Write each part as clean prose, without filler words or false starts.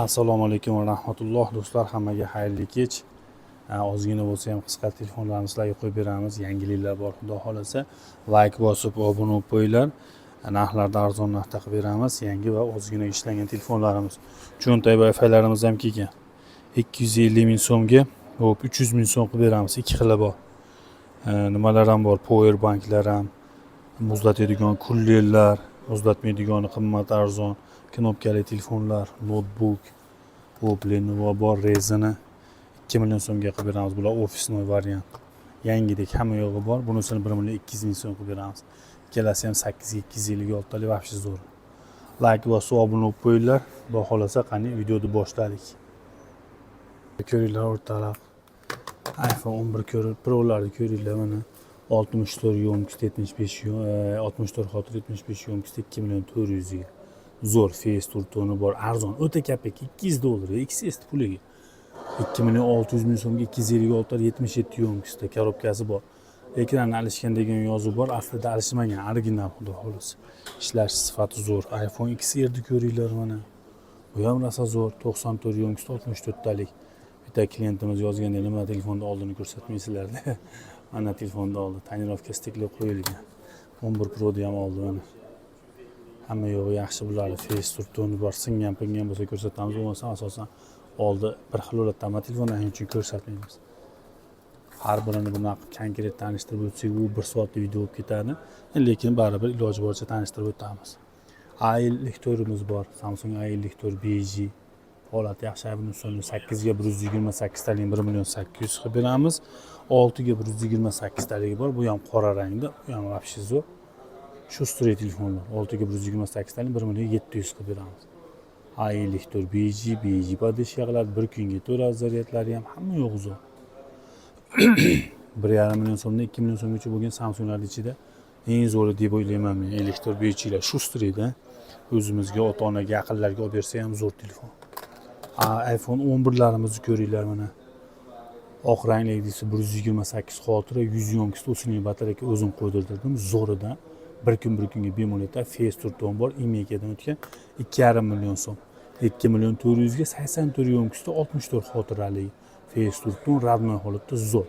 Assalomu alaykum va rahmatulloh do'stlar, hammaga xayrli kech. Ozgina bo'lsa ham qisqa telefonlarni sizlarga qo'yib beramiz. Yangiliklar bor, xudo xolasa like bosib obuna bo'lib qo'yinglar. Narxlarda arzon narxda qilib beramiz. Yangi va ozgina ishlangan telefonlarimiz. Cho'ntay Wi-Fi'larimiz ham kelgan. 250 ming so'mga, hop 300 ming so'm qilib beramiz. Ikki xili bor. Nimalar ham bor? Power banklar ham, muzlatadigan kullerlar, muzlatmaydigan qimmat arzon, knopkali telefonlar, notebook, Lenovo bor, Ryzen 2 million so'mga qilib beramiz. Bular ofisnoy variant. Yangidek hamma yo'g'i bor. Bunisini 1 million 200 ming so'm qilib beramiz. Ikkalasi ham 8256 talik vobshe zo'r. Like va obuna bo'lib qo'yinglar. Xudo xolasa qani videoni boshladik. Ko'ringlar o'rtaloq. iPhone 11 Pro'larni ko'ringlar mana. 64 yo'mkisi 75 64 xotir 75 yo'mkisi 2 million 400 ga. Zo'r face turtoni bor, arzon, o'ta kapek $200, XS puliga. 2 million 600 ming so'mga 256 77 yo'mkisida korobkasi bor. Ekranni alishgan degan yozuv bor, aslida alishmagan, original xudo xolasa. Ishlash sifati zo'r. iPhone XRni ko'ringlar mana. Bu ham rosa zo'r, 94 yo'mkisida 64 talik. Bitta klientimiz yozganda nima telefonda oldini ko'rsatmaysizlar-da. Mana telefonda oldi, tonirovka stiklab qo'yilgan. 11 Pro'da ham oldi mana. Hamma yo'g'i yaxshi bo'ladi. Face turtoni bor, singan pingan bo'lsa ko'rsatamiz, bo'lmasa asosan oldi bir xil holatda ham telefonni uchun ko'rsatmaymiz. Har birini bunaqa konkret tanishtirib o'tsak, u 1 soatlik video bo'lib ketadi, lekin baribir iloji boricha tanishtirib o'tamiz. A50 lektorimiz bor, Samsung A50 lektor BG. Holati yaxshi, buni soni 8 ga 128 talik 1 million 800 qilib beramiz. 6 ga 128 taligi bor, bu ham qora rangda, bu ham vobshe zo'r. Shu stray telefonlar 6 ga 128 talik 1 million 700 qilib beramiz. A50 lektor BG podeshka qiladi, bir kunga to'ladi, zaryadlari ham hamma yo'q zo'r. 1,5 million so'mdan 2 million so'mgacha bo'lgan Samsunglar ichida eng zo'ri deb o'ylayman men. Elektr BGlar shu strayda o'zimizga, ota-onaga, yaqinlarga olib bersa ham zo'r telefon. iPhone 11larimizni ko'ringlar mana. Oq rangligisi 128 xotira, 100 yo'mkisida o'sining batareyka o'zim qo'ydirdim. Zo'ridan bir kunga bemalol face turton bor, imekadan o'tgan 2,5 million so'm. 2 million 400 ga 84 yo'mkisida 64 xotirali face turton radnoy holatda zo'r.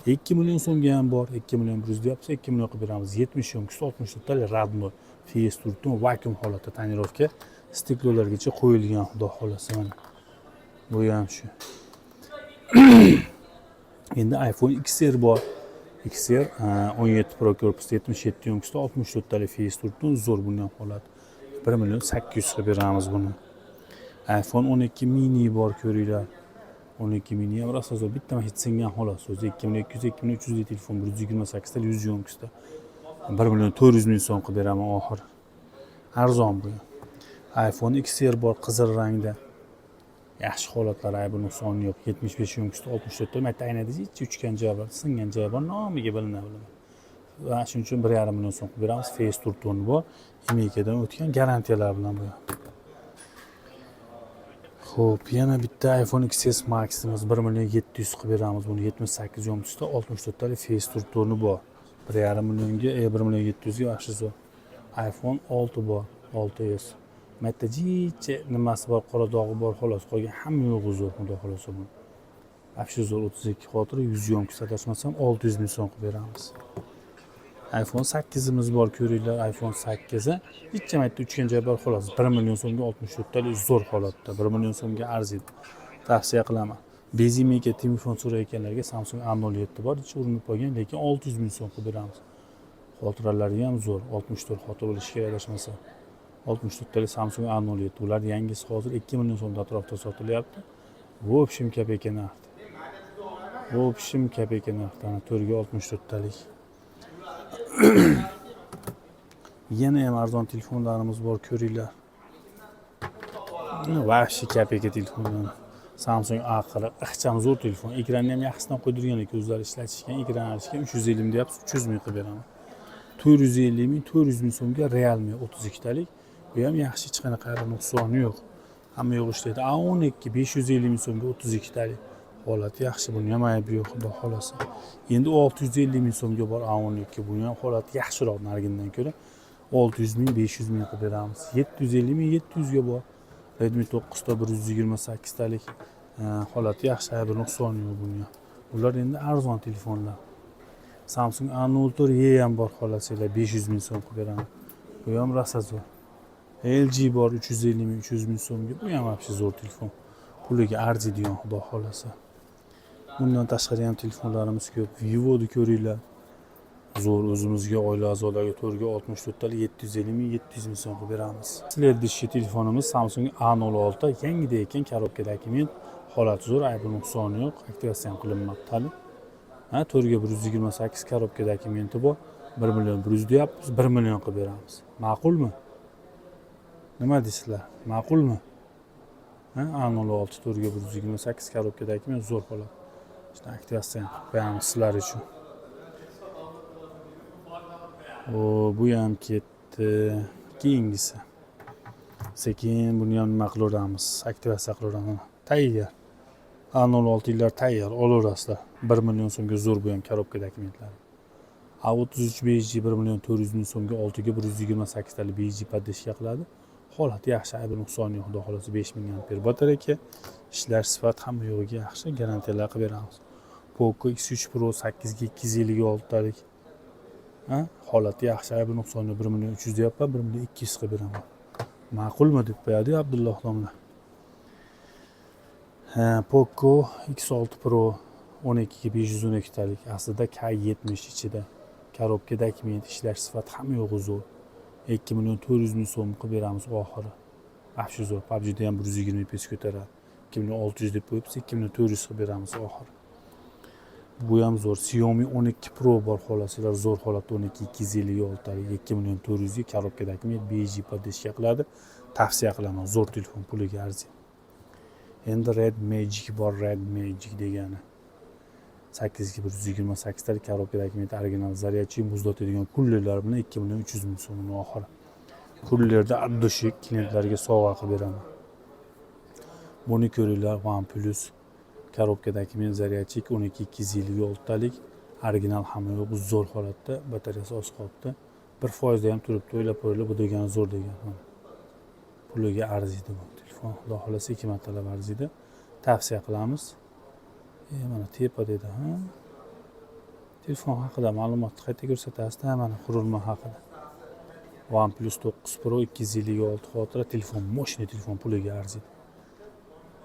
2 million so'mga ham bor, 2 million 100 deyapsiz, 2 million qilib beramiz. 70 yo'mkisida 64 tali radnoy face turton vakuum holatda tonirovka stiklolargacha qo'yilgan, xudo xolasa mana. Bu ham shu. Endi iPhone XR bor. XR 17 Pro korpus 77 yo'mkisida 64 talik face turton zo'r, bundan holat. 1 million 800 qilib beramiz buni. iPhone 12 mini bor, ko'ringlar. 12 mini ham rosa zo'r, bitta hech singan xolos. O'zi 2200 2300 telefon 128 talik 100 yo'mkisida 1 million 400 ming so'm qilib beraman oxir. Arzon bu. iPhone XR bor, qizil rangda. Yaxshi holatlar, aybi nuqsoni yo'q. 75 yo'mkisida 64 ta mayta aynada uchgan joyi bor, singan joyi bor, nomiga bilinadi. Va shuning uchun 1,5 million so'm qilib beramiz. Face turtoni bor, imekadan o'tgan garantiyalar bilan bu. Xo'p, yana bitta iPhone XS Max'imiz 1 million 700 qilib beramiz. Buni 78 yo'mkisida 64 talik face turtoni bor. 1,5 millionga, 1 million 700 ga yaxshi zo'r. iPhone 6 bor, 6s. Mayta jicha nimasi bor, qora dog'i bor, xolos, qolgan hamma yo'q zo'r, xudo xolasa bu. Vobshe zo'r, 32 xotira 100 yo'mkisida adashmasam 600 ming so'm qilib beramiz. iPhone 8imiz bor, ko'ringlar, iPhone 8 jicha mayta uchgan joyi bor, xolos, 1 million so'mga 64 talik zo'r holatda, 1 million so'mga arziydi. Tavsiya qilaman. Bezimeka telefon so'rayotganlarga Samsung A07 bor, ichi urinib qolgan, lekin 600 ming so'm qilib beramiz. Xotiralari ham zo'r, 64 xotira bo'lishi kerak adashmasam. 64 talik Samsung A07. Ular yangisi hozir 2 million so'm atrofida sotilyapti. Vobshim kapeka narxda. Vobshim kapeka narxda. 4 ga 64 talik. Yana ham arzon telefonlarimiz bor, ko'ringlar. Vobshe kapeka telefonlar. Samsung A40 ixcham zo'r telefon. Ekranni ham yaxshisidan qo'ydirgan ekan, o'zlari ishlatishgan. Ekran alishgan 350 ming deyapsiz, 300 ming qilib beraman. 450 ming, 400 ming so'mga Realme 32 talik. Bu ham yaxshi, hech qanaqa nuqsoni yo'q. Hamma yo'q ishlaydi. A12 550 ming so'mga 32 talik. Holati yaxshi, buni ham aybi yo'q, xudo xolasa. Endi 650 ming so'mga bor A12, buni ham holati yaxshiroq narigindan ko'ra. 600 ming, 500 ming qilib beramiz. 750 ming, 700 ga bor. Redmi 9 da 128 talik holati yaxshi, bir nuqsoni yo'q bunga. Ular endi arzon telefonlar. Samsung A04e ham bor xolasizlar, 500 ming so'm qilib beraman. Bu ham rosa zo'r. LG bor 350 ming, 300 ming so'mga. Bu ham вообще zo'r telefon. Puliga arziydigan xudo xolasa. Bundan tashqari ham telefonlarimiz ko'p. Vivo'ni ko'ringlar. Zo'r, o'zimizga oila a'zolariga to'rga 64 talik 750 ming, 700 ming so'm qilib beramiz. Следующий telefonimiz Samsung A06, yangida ekan, korobkadagi men holati zo'r, aybi nuqsoni yo'q, aktivatsiya ham qilinmoqda. Ha, to'rga 128 korobkadagi menti bor. 1 million 100 deyapmiz, 1 million qilib beramiz. Ma'qulmi? Nima deysizlar? Ma'qulmi? Ha, A06 to'rga 128 korobkadagi men zo'r holat. İşte aktivatsiya ham qilib beramiz sizlar uchun. Bu ham ketdi. Keyingisi. Sekin buni ham nima qilaveramiz? Aktivatsiya qilaveramiz. Tayyor. A06 yillar tayyor, olaverasizlar. 1 million so'mga zo'r bu ham korobkadagi mentlar. A33 BG 1 million 400 ming so'mga 6 ga 128 talik BG podдержка qiladi. Holati yaxshi, aybi nuqsoni yo'q, xudo xolasa 5000 ampere batareyka. Ishlash sifati hamma yo'g'iga yaxshi, garantiyalar qilib beramiz. Poco X3 Pro 8 ga 256 talik. Ha, holati yaxshi, aybi nuqsoni 1 million 300 deyapman, 1 million 200 qilib beraman. Ma'qulmi deb qo'yadi Abdulloh domla. Poco X6 Pro 12 ga 512 talik. Aslida K70 ichida. Korobkadagi ment ishlash sifati hamma yo'g'i zo'r. 2 million 400 ming so'm qilib beramiz oxiri. Afsus zo'r. PUBG'da ham 120 FPS ko'taradi. 2600 deb qo'yibsiz, 2400 qilib beramiz oxiri. Bu ham zo'r. Xiaomi 12 Pro bor xolasizlar, zo'r holatda 12 256 talik 2 million 400 ga korobkadagi ment BG podдержка qiladi. Tavsiya qilaman, zo'r telefon, puliga arziydi. Endi Red Magic bor, Red Magic degani. 8 ga 128 talik korobkadagi ment original zaryadchi muzlatadigan kullerlar bilan 2 million 300 ming so'mning oxiri. Kullerda addoshi klientlarga sovg'a qilib beraman. Buni ko'ringlar, OnePlus korobkadagi ment zaryadchi 12 256 talik original hamma yo'q, zo'r holatda, batareyasi oz qolibdi. 1% da ham turibdi, o'ylab qo'yinglar, bu degani zo'r degan. Puliga arziydi bu telefon. Xudo xolasa 2 martalab arziydi. Tavsiya qilamiz. Mana tepa dedi, ha. Telefon haqida ma'lumotni qayta ko'rsatasiz, mana qurilma haqida. OnePlus 9 Pro 256 xotira telefon, moshina telefon, puliga arziydi.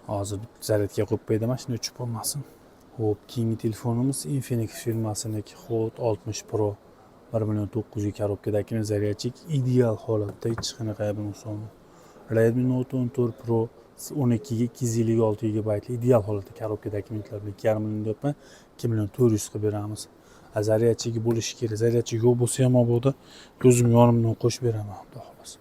Hozir zaryadga qo'yib qo'ydim, mana shuni o'chib qolmasin. Xo'p, keyingi telefonimiz Infinix firmasiniki Hot 60 Pro 1 million 900 ga korobkadagi zaryadchi ideal holatda, hech qanaqa aybi nuqsoni. Redmi Note 14 Pro 12 ga 256 GB ideal holatda korobkadagi mentlar bilan 2,5 million deyapman, 2 million 400 qilib beramiz. Zaryadchiga bo'lishi kerak. Zaryadchi yo'q bo'lsa ham bo'ldi, o'zim yonimdan qo'shib beraman, xudo xolasa.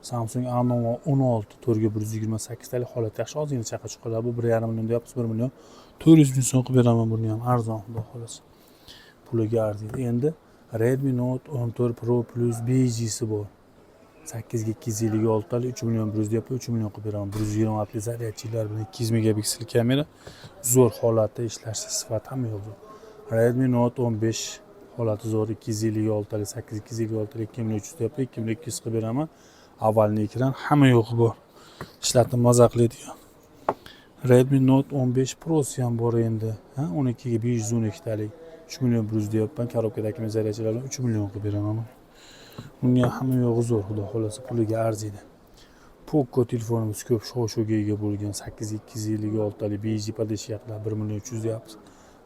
Samsung A16 4 ga 128 talik holati yaxshi, ozgina chaqa chiqalar. Bu 1,5 million deyapmiz, 1 million 400 ming so'm qilib beraman buni ham, arzon, xudo xolasa. Puliga arziydi. Endi Redmi Note 14 Pro Plus BG'si bor. 8 ga 256 talik 3 million 100 deyapti, 3 million qilib beraman. 120 wattli zaryadchilar bilan 200 megapiksel kamera, zo'r holatda ishlash sifati ham yo'q. Redmi Note 15 holati zo'r, 256 talik 8 256 talik 2 million 300 deyapti, 2 million 200 qilib beraman. Avvalgi ekran hamma yo'q bor. Ishlatib maza qiladigan. Redmi Note 15 Pro ham bor endi, ha, 12 ga 512 talik 3 million 100 deyapman. Korobkadagi zaryadchilar bilan 3 million qilib beraman. Bunga hamma yo'g'i zo'r, xudo xolasa, puliga arziydi. Poco telefonimiz ko'p shov-shuvga ega bo'lgan 8 ga 256 talik BG podдержка qiladi, 1 million 300 deyapmiz.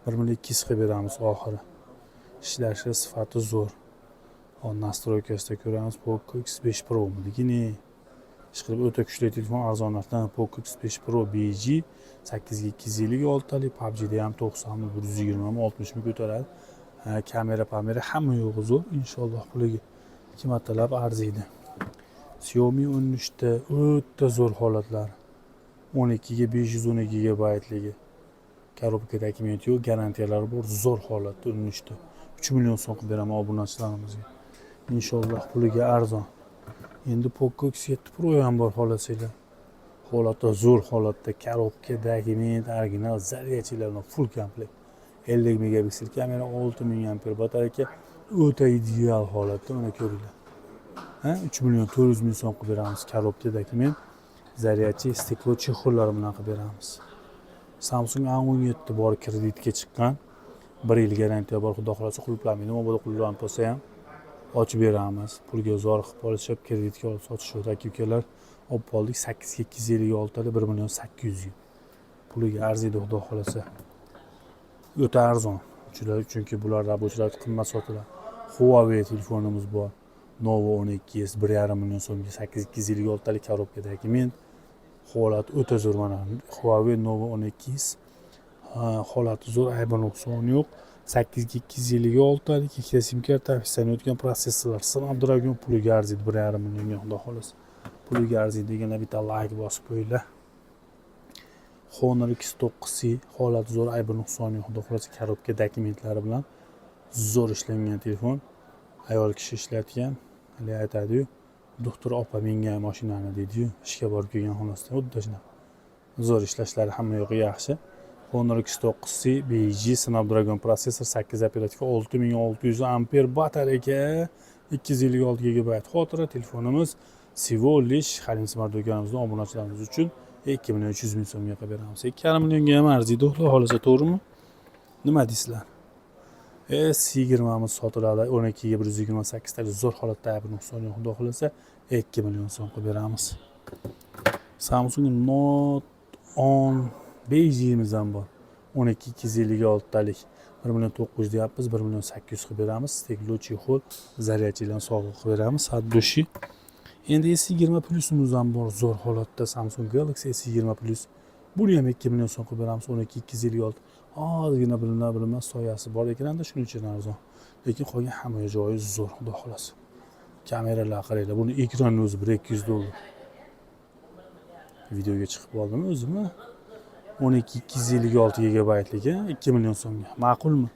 1 million 200 qilib beramiz oxiri. Ishlashi sifati zo'r. Hozir nastroykasida ko'ramiz, Poco X5 Pro ligini. Ishqilib o'ta kuchli telefon, arzon narxdan Poco X5 Pro BG 8 ga 256 talik, PUBG'da ham 90 120 60 ming ko'taradi. Kamera hamma yo'g'i zo'r, inshaalloh puliga 2 martalab arziydi. Xiaomi 13 ta o'ta zo'r holatlar. 12 ga 512 GB korobkadagi ment yo'q, garantiyalari bor, zo'r holatda 13 ta. 3 million so'm qilib beraman obunachilarimizga. Inshaalloh puliga arzon. Endi Poco X7 Pro ham bor xolasizlar. Holatda zo'r holatda korobkadagi ment original zaryadchilar bilan full komplekt. 50 megapiksel kamera, 6000 ampere batareyka, o'ta ideal holatda, mana ko'ringlar. 3 million 400 ming so'm qilib beramiz korobkadagi men zaryadchi stiklo chexollari bilan qilib beramiz. Samsung A17 bor kreditga chiqqan. 1 yil garantiya bor, xudo xolasa qulflanmaydi. Nima bo'ladi qulflanib qolsa ham ochib beramiz. Pulga zor qilib olishib, kreditga olib sotishadi aka-ukalar. Olib qoldik 8256 talik 1 million 800 ming. Puliga arziydi xudo xolasa. O'ta arzon. Chunki bular rabochilar qimmat sotiladi. Huawei telefonimiz bor. Novo 12s 1,5 million so'mga 8256 talik korobkadagi. Men holati o'ta zo'r mana. Huawei Novo 12s holati zo'r, aybi nuqsoni yo'q. 8256 talik ikkita sim karta, o'tgan protsessorlar, Snapdragon puliga arziydi 1,5 millionga xudo xolasa. Puliga arziydi yana bitta like bosib qo'yinglar. Honor X9C holati zo'r, aybi nuqsoni yo'q, xudo xolasa korobka dokumentlari bilan zo'r ishlangan telefon. Ayol kishi ishlatgan, hali aytadi-yu, doktor opa menga mashinani deydi-yu, ishga borib kelgan xonasida xuddi shunaqa. Zo'r ishlashlari hamma yo'qi yaxshi. Honor X9C BG Snapdragon protsessor, 8 operativ, 6600 amper batareyka, 256 GB xotira. Telefonimiz всего lишь Halim Smart do'konimizning obunachilarimiz uchun 2 million 300 ming so'mga qilib beramiz. 2,5 millionga ham arziydi, xudo xolasa, to'g'rimi? Nima deysizlar? S20 miz sotiladi. 12 ga 128 talik zo'r holatda aybi nuqsoni yo'q, xudo xolasa 2 million so'm qilib beramiz. Samsung Note 10 bejimiz ham bor. 12 256 talik 1 million 900 deyapmiz, 1 million 800 qilib beramiz. Steklo chexol, zaryadchilarni sovg'a qilib beramiz. Saddushi. Endi S20 Plus'imiz ham bor zo'r holatda. Samsung Galaxy S20 Plus. Buni ham 2 million so'm qilib beramiz. 12 256. Ozgina bilinmas soyasi bor ekranda, shuning uchun arzon. Lekin qolgan hamma joyi zo'r, xudo xolasa. Kameralar qaranglar, buni ekrani o'zi 200 dollar. Videoga chiqib oldimi o'zimmi? 12 256 gigabaytligi 2 million so'mga. Ma'qulmi?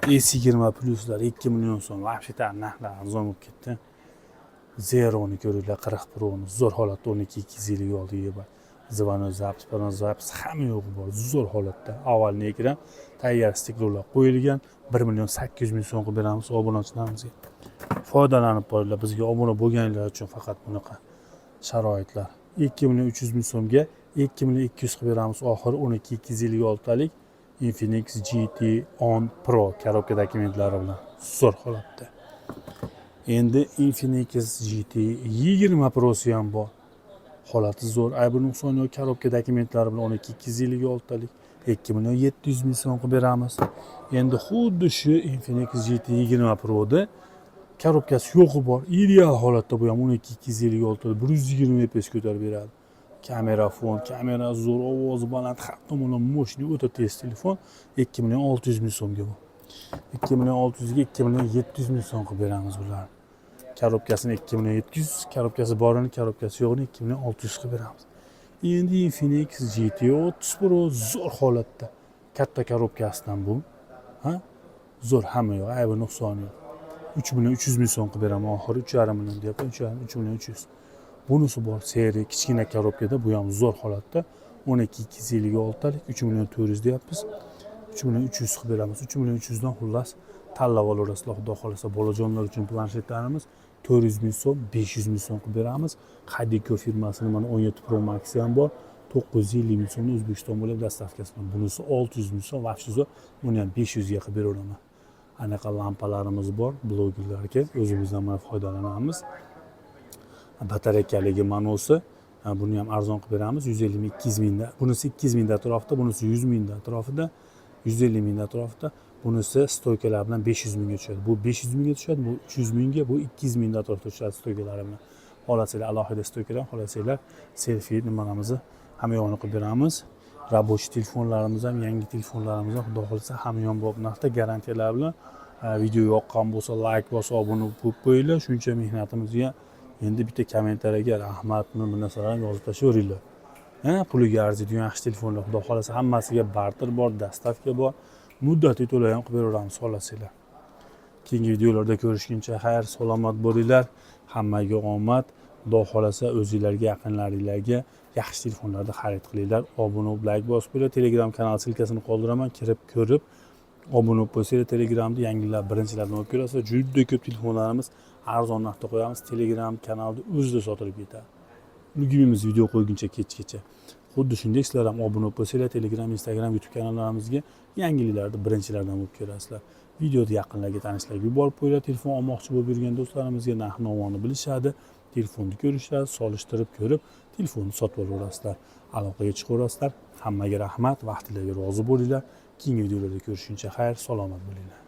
S20 Plus'lar 2 million so'm. Вообще-то narxlar arzon bo'lib ketdi. Zero'ni ko'ringlar, 40 Pro'ni zo'r holatda 12 256 gigabayt. Zvonok zaps, zaps hamma yo'g'i bor. Zo'r holatda. Avvalgi ekran tayyor stiklolar qo'yilgan. 1 million 800 ming so'm qilib beramiz obunachilarimizga. Foydalanib qo'yinglar. Bizga obuna bo'lganlar uchun faqat bunaqa sharoitlar. 2 million 300 ming so'mga 2 million 200 qilib beramiz. Oxiri 12 256 talik Infinix GT 10 Pro korobka dokumentlari bilan zo'r holatda. Endi Infinix GT 20 Pro'si ham bor. Holati zo'r, aybi nuqsoni yo'q, korobka dokumentlari bilan 12 256 talik 2 million 700 ming so'm qilib beramiz. Endi xuddi shu Infinix GT 20 Pro'da korobkasi yo'qi bor. Ideal holatda bu ham 12 256 talik 120 fps ko'tarib beradi. Kamera fon, kamera zo'r, ovozi baland, har tomonlama mo'shli, o'ta tez telefon. 2 million 600 ming so'mga bu. 2 million 600 ga 2 million 700 ming so'm qilib beramiz bularni. Korobkasini 2 million 700, korobkasi borini, korobkasi yo'qni 2 million 600 qilib beramiz. Endi Infinix GT 30 Pro zo'r holatda. Katta korobkasidan bu. Ha? Zo'r, hamma yo'q, aybi nuqsoni yo'q. 3 million 300 ming so'm qilib beraman. Oxiri 3,5 million deyapman, 3 million 300. Bunisi bor, seriya kichkina korobkada, bu ham zo'r holatda. 12 256 talik 3 million 400 deyapmiz. 3 million 300 qilib beramiz. 3 million 300 dan xullas tanlab olasizlar, xudo xolasa. Bolajonlar uchun planshetlarimiz 400 ming so'm, 500 ming so'm qilib beramiz. Hadiko firmasining mana 17 Pro Max ham bor. 950 ming so'mni O'zbekiston bo'lib dastavkasi bilan. Bunisi 600 ming so'm, vaqtida buni ham 500 ga qilib beraman. Anaqa lampalarimiz bor, blogerlarga o'zimizdan mana foydalanamiz. Batareykaligi manosi, buni ham arzon qilib beramiz. 150 ming 200 mingda. Bunisi 200 mingda atrofida, bunisi 100 mingda atrofida, 150 mingda atrofida. Bunisi stoykalar bilan 500 mingga tushadi. Bu 500 mingga tushadi, bu 300 mingga, bu 200 mingda atrofida tushadi stoykalar bilan. Xolasanglar alohida stoykalar, xolasanglar selfie nimalarimizni hamma yo'qni qilib beramiz. Rabochiy telefonlarimiz ham, yangi telefonlarimiz ham xudo xolasa hamma yon bo'lib narxda garantiyalar bilan. Video yoqqan bo'lsa, like bosib, obuna bo'lib qo'yinglar. Shuncha mehnatimizga endi bitta kommentariyaga rahmatni bu narsalarni yozib tashlayveringlar. Puliga arziydi yaxshi telefonlar, xudo xolasa hammasiga barter bor, dastavka bor. Muddatiy to'lov ham qilib beramiz, xolasanglar. Keyingi videolarda ko'rishguncha xayr, salomat bo'linglar. Hammaga omad. Xudo xolasa o'zingizlarga, yaqinlaringizga yaxshi telefonlarni xarid qilinglar. Obuna bo'lib, like bosib qo'yinglar. Telegram kanal silkasini qoldiraman, kirib ko'rib obuna bo'lib qo'ysanglar, Telegramda yangilar birinchilardan olib ko'rasiz. Juda ko'p telefonlarimiz arzon narxda qo'yamiz. Telegram kanalda o'zida sotilib ketadi. ulgurmaymiz video qo'yguncha kechgacha. Xuddi shunday sizlar ham obuna bo'lsanglar, Telegram, Instagram, YouTube kanallarimizga yangiliklarni birinchilardan bo'lib ko'rasizlar. Videoni yaqinlarga, tanishlarga yuborib qo'yinglar. Telefon olmoqchi bo'lib yurgan do'stlarimizga narx-navoni bilishadi, telefonni ko'rishadi, solishtirib ko'rib, telefonni sotib olaverasizlar. Aloqaga chiqaverasizlar. Hammaga rahmat, vaqtinglarga rozi bo'linglar. Keyingi videolarda ko'rishguncha xayr, salomat bo'linglar.